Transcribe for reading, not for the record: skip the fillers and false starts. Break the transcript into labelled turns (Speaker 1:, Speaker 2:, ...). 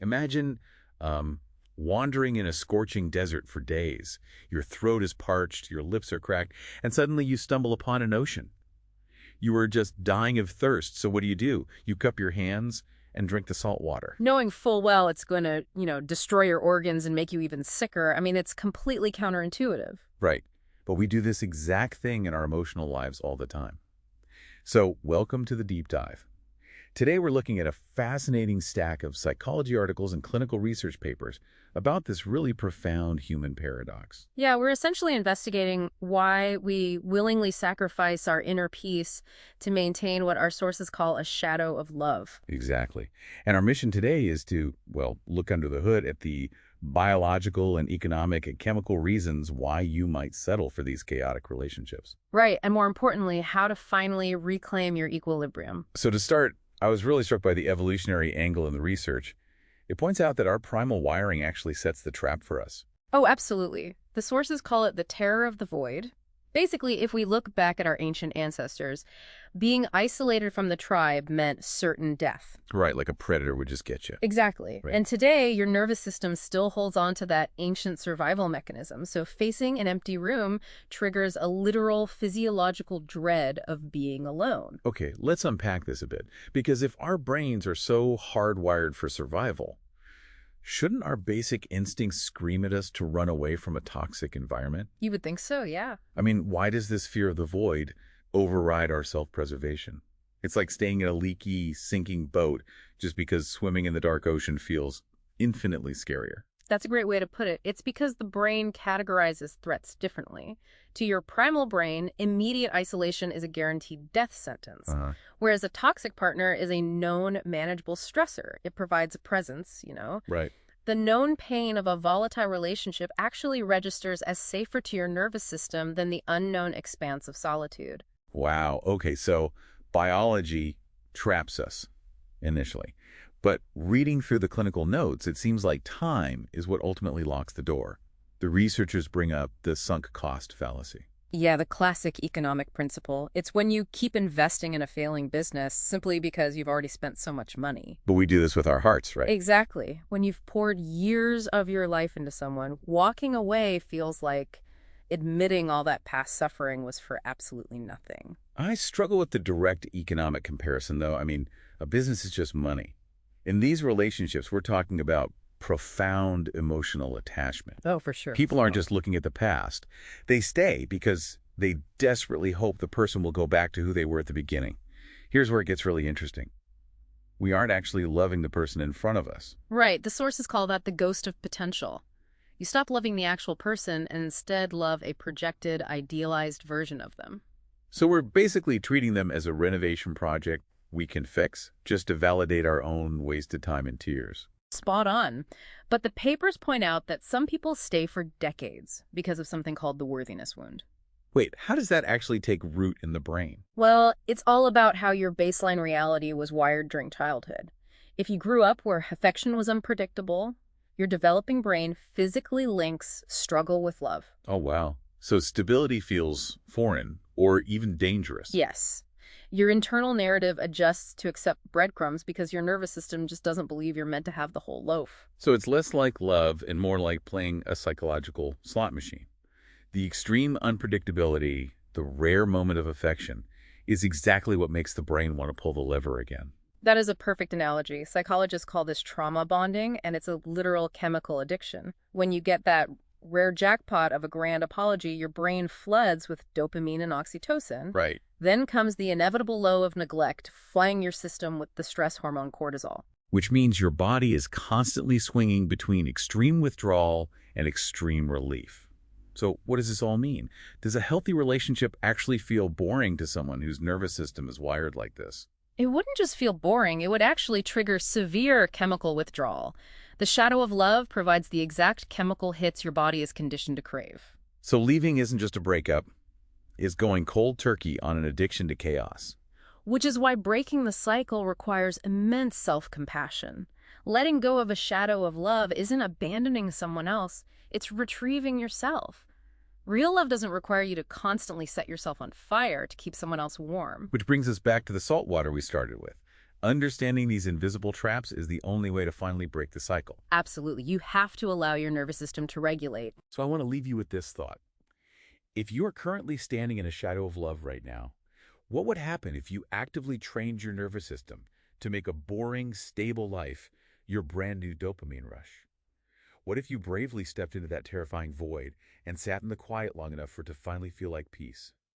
Speaker 1: Imagine wandering in a scorching desert for days. Your throat is parched, your lips are cracked, and suddenly you stumble upon an ocean. You are just dying of thirst, so what do? You cup your hands and drink the salt water.
Speaker 2: Knowing full well it's going to, destroy your organs and make you even sicker. I mean, it's completely counterintuitive.
Speaker 1: Right. But we do this exact thing in our emotional lives all the time. So, welcome to the deep dive. Today we're looking at a fascinating stack of psychology articles and clinical research papers about this really profound human paradox.
Speaker 2: Yeah, we're essentially investigating why we willingly sacrifice our inner peace to maintain what our sources call a shadow of love.
Speaker 1: Exactly. And our mission today is to, well, look under the hood at the biological and economic and chemical reasons why you might settle for these chaotic relationships.
Speaker 2: Right, and more importantly, how to finally reclaim your equilibrium.
Speaker 1: So to start, I was really struck by the evolutionary angle in the research. It points out that our primal wiring actually sets the trap for us.
Speaker 2: Oh, absolutely. The sources call it the terror of the void. Basically, if we look back at our ancient ancestors, being isolated from the tribe meant certain death.
Speaker 1: Right, like a predator would just get you.
Speaker 2: Exactly.
Speaker 1: Right.
Speaker 2: And today, your nervous system still holds on to that ancient survival mechanism. So facing an empty room triggers a literal physiological dread of being alone.
Speaker 1: Okay, let's unpack this a bit. Because if our brains are so hardwired for survival, shouldn't our basic instincts scream at us to run away from a toxic environment?
Speaker 2: You would think so, yeah.
Speaker 1: I mean, why does this fear of the void override our self-preservation? It's like staying in a leaky, sinking boat just because swimming in the dark ocean feels infinitely scarier.
Speaker 2: That's a great way to put it. It's because the brain categorizes threats differently. To your primal brain, immediate isolation is a guaranteed death sentence, whereas a toxic partner is a known manageable stressor. It provides a presence,
Speaker 1: Right.
Speaker 2: The known pain of a volatile relationship actually registers as safer to your nervous system than the unknown expanse of solitude.
Speaker 1: Wow. Okay, so biology traps us initially. But reading through the clinical notes, it seems like time is what ultimately locks the door. The researchers bring up the sunk cost fallacy.
Speaker 2: Yeah, the classic economic principle. It's when you keep investing in a failing business simply because you've already spent so much money.
Speaker 1: But we do this with our hearts, right?
Speaker 2: Exactly. When you've poured years of your life into someone, walking away feels like admitting all that past suffering was for absolutely nothing.
Speaker 1: I struggle with the direct economic comparison, though. I mean, a business is just money. In these relationships, we're talking about profound emotional attachment.
Speaker 2: Oh, for sure.
Speaker 1: People aren't just looking at the past. They stay because they desperately hope the person will go back to who they were at the beginning. Here's where it gets really interesting. We aren't actually loving the person in front of us.
Speaker 2: Right. The sources call that the ghost of potential. You stop loving the actual person and instead love a projected, idealized version of them.
Speaker 1: So we're basically treating them as a renovation project we can fix just to validate our own wasted time and tears.
Speaker 2: Spot on. But the papers point out that some people stay for decades because of something called the worthiness wound.
Speaker 1: Wait, how does that actually take root in the brain?
Speaker 2: Well, it's all about how your baseline reality was wired during childhood. If you grew up where affection was unpredictable, your developing brain physically links struggle with love.
Speaker 1: Oh, wow. So stability feels foreign or even dangerous.
Speaker 2: Yes. Your internal narrative adjusts to accept breadcrumbs because your nervous system just doesn't believe you're meant to have the whole loaf.
Speaker 1: So it's less like love and more like playing a psychological slot machine. The extreme unpredictability, the rare moment of affection, is exactly what makes the brain want to pull the lever again.
Speaker 2: That is a perfect analogy. Psychologists call this trauma bonding, and it's a literal chemical addiction. When you get that rare jackpot of a grand apology, your brain floods with dopamine and oxytocin.
Speaker 1: Right.
Speaker 2: Then comes the inevitable low of neglect, flying your system with the stress hormone cortisol.
Speaker 1: Which means your body is constantly swinging between extreme withdrawal and extreme relief. So what does this all mean? Does a healthy relationship actually feel boring to someone whose nervous system is wired like this?
Speaker 2: It wouldn't just feel boring, it would actually trigger severe chemical withdrawal. The shadow of love provides the exact chemical hits your body is conditioned to crave.
Speaker 1: So leaving isn't just a breakup, it's going cold turkey on an addiction to chaos.
Speaker 2: Which is why breaking the cycle requires immense self-compassion. Letting go of a shadow of love isn't abandoning someone else, it's retrieving yourself. Real love doesn't require you to constantly set yourself on fire to keep someone else warm.
Speaker 1: Which brings us back to the salt water we started with. Understanding these invisible traps is the only way to finally break the cycle.
Speaker 2: Absolutely. You have to allow your nervous system to regulate.
Speaker 1: So I want to leave you with this thought. If you are currently standing in a shadow of love right now, what would happen if you actively trained your nervous system to make a boring, stable life your brand new dopamine rush? What if you bravely stepped into that terrifying void and sat in the quiet long enough for it to finally feel like peace?